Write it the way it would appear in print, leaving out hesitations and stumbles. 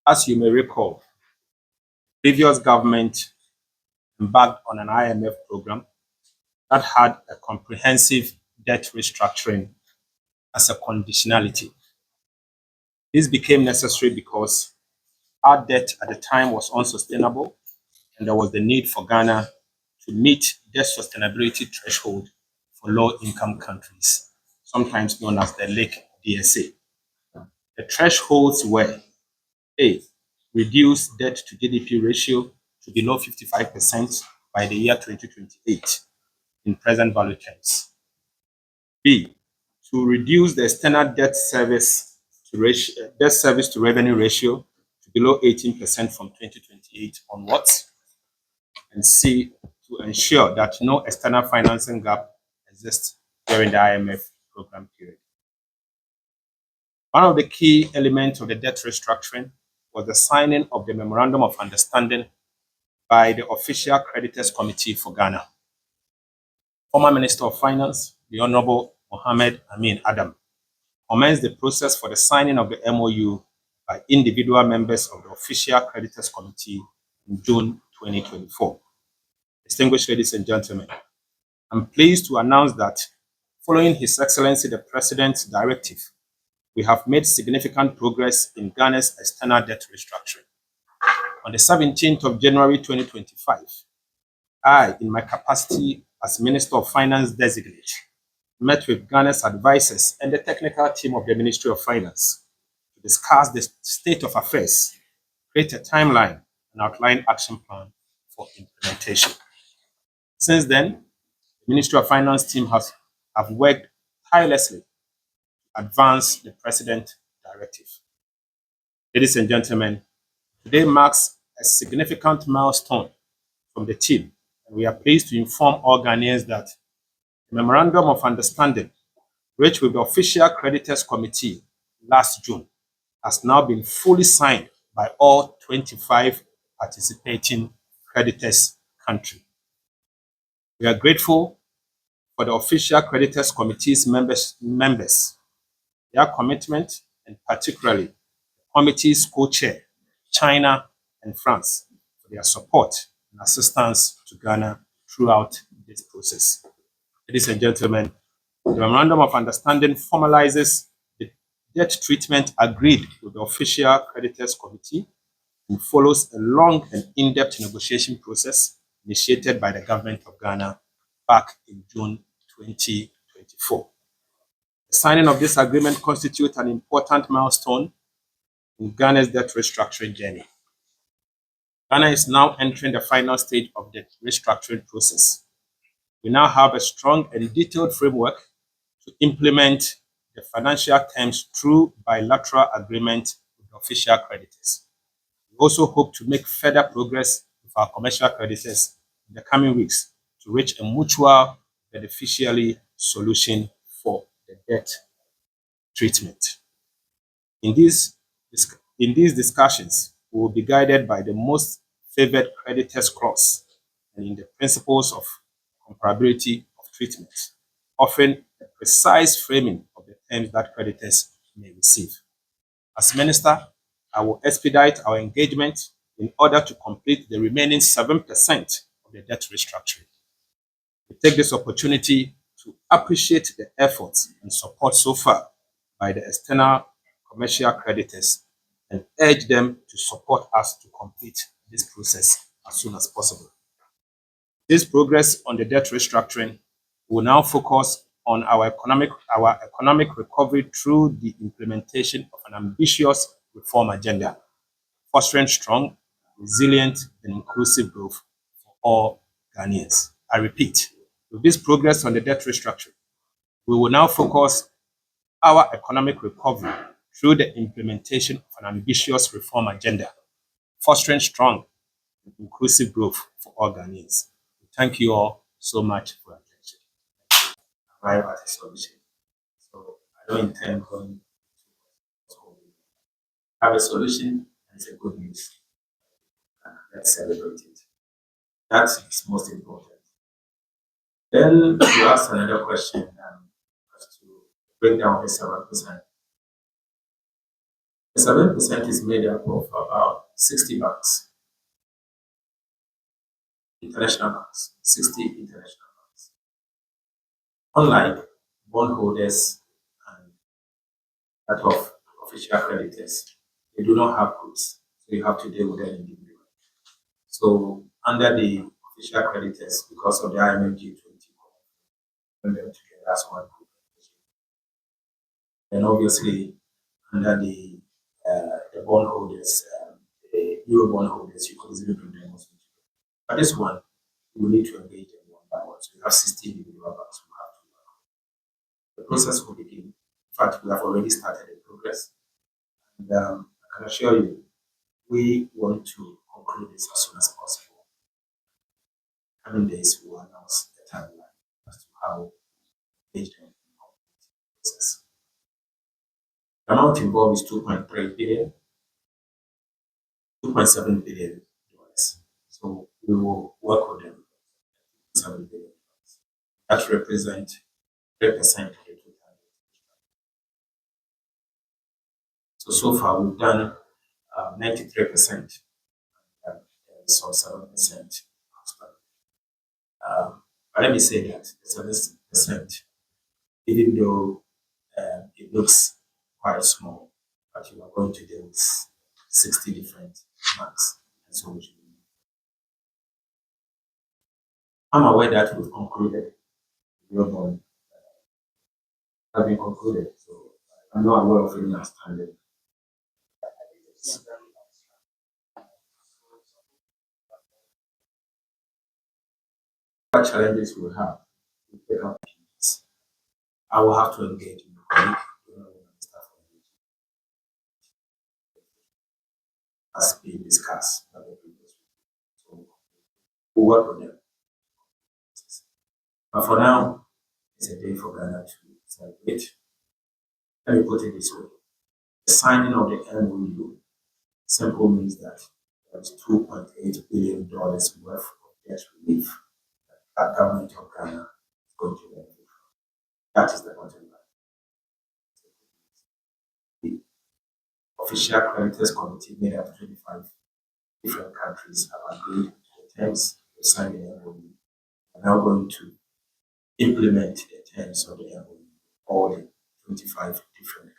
As you may recall, previous government embarked on an IMF program that had a comprehensive debt restructuring as a conditionality. This became necessary because our debt at the time was unsustainable and there was the need for Ghana to meet debt sustainability threshold for low-income countries, sometimes known as the LAC DSA. The thresholds were A, reduce debt to GDP ratio to below 55% by the year 2028 in present value terms. B, to reduce the external debt service to revenue ratio to below 18% from 2028 onwards. And C, to ensure that no external financing gap exists during the IMF program period. One of the key elements of the debt restructuring was the signing of the Memorandum of Understanding by the official Creditors Committee for Ghana. Former Minister of Finance, the Honorable Mohammed Amin Adam, commenced the process for the signing of the MOU by individual members of the official Creditors Committee in June 2024. Distinguished ladies and gentlemen, I'm pleased to announce that following His Excellency the President's directive, we have made significant progress in Ghana's external debt restructuring. On the 17th of January 2025, I, in my capacity as Minister of Finance designate, met with Ghana's advisors and the technical team of the Ministry of Finance to discuss the state of affairs, create a timeline, and outline action plan for implementation. Since then, the Ministry of Finance team have worked tirelessly to advance the President's directive. Ladies and gentlemen, today marks a significant milestone from the team, and we are pleased to inform all Ghanaians that the Memorandum of Understanding, reached with the official Creditors Committee last June, has now been fully signed by all 25 participating creditors countries. We are grateful for the official Creditors Committee's members, their commitment, and particularly the committee's co-chair, China and France, for their support and assistance to Ghana throughout this process. Ladies and gentlemen, the Memorandum of Understanding formalizes the debt treatment agreed with the official Creditors Committee and follows a long and in-depth negotiation process initiated by the government of Ghana back in June 2024. The signing of this agreement constitutes an important milestone in Ghana's debt restructuring journey. Ghana is now entering the final stage of the restructuring process. We now have a strong and detailed framework to implement the financial terms through bilateral agreement with the official creditors. We also hope to make further progress with our commercial creditors in the coming weeks to reach a mutual beneficiary solution for the debt treatment. In these discussions, we will be guided by the most favored creditors clause and in the principles of comparability of treatment, offering a precise framing of the terms that creditors may receive. As Minister, I will expedite our engagement in order to complete the remaining 7% of the debt restructuring. We take this opportunity to appreciate the efforts and support so far by the external commercial creditors and urge them to support us to complete this process as soon as possible. This progress on the debt restructuring will now focus on our economic recovery through the implementation of an ambitious reform agenda, fostering strong, resilient, and inclusive growth for all Ghanaians. I repeat, with this progress on the debt restructuring, we will now focus our economic recovery through the implementation of an ambitious reform agenda, fostering strong and inclusive growth for all Ghanaians. Thank you all so much for your attention. Arrive at a solution. So I don't intend going to have a solution, and it's a good news. Let's celebrate it. That is most important. Then you asked another question as to break down the 7%. The 7% is made up of about 60 banks, international banks, 60 international banks. Unlike bondholders and that of official creditors, they do not have groups, so you have to deal with them individually. So under the official creditors, because of the IMFG 20, bring them together as one group. And obviously, under the bondholders, the Euro bondholders, you could easily bring them also together. But this one, you will need to engage them one by one. So you have 60 individual banks who have to work. The process will begin. In fact, we have already started the progress. And I can assure you, we want to conclude this as soon as possible. Coming days, we will announce the timeline as to how we engage them in the process. The amount involved is 2.3 billion, 2.7 billion dollars. So we will work with them. 7 billion dollars. That represents 3% of the total. So far we've done 93%, so 7% but let me say that 7%, even though it looks quite small, but you are going to deal with 60 different banks and so much. I'm aware that we've concluded your bond have been concluded, so I'm not aware of any outstanding. What challenges we have, I will have to engage in the colleague, as being discussed by the previous. So we'll work on them. But for now, it's a day for Ghana to celebrate. Let me put it this way. The signing of the MOU simple means that there is $2.8 billion worth of debt relief that government of Ghana is going to benefit from. That is the bottom line. The official creditors committee made up 25 different countries have agreed to the terms of signing the MOU. We're now going to implement the terms of the MOU, all the 25 different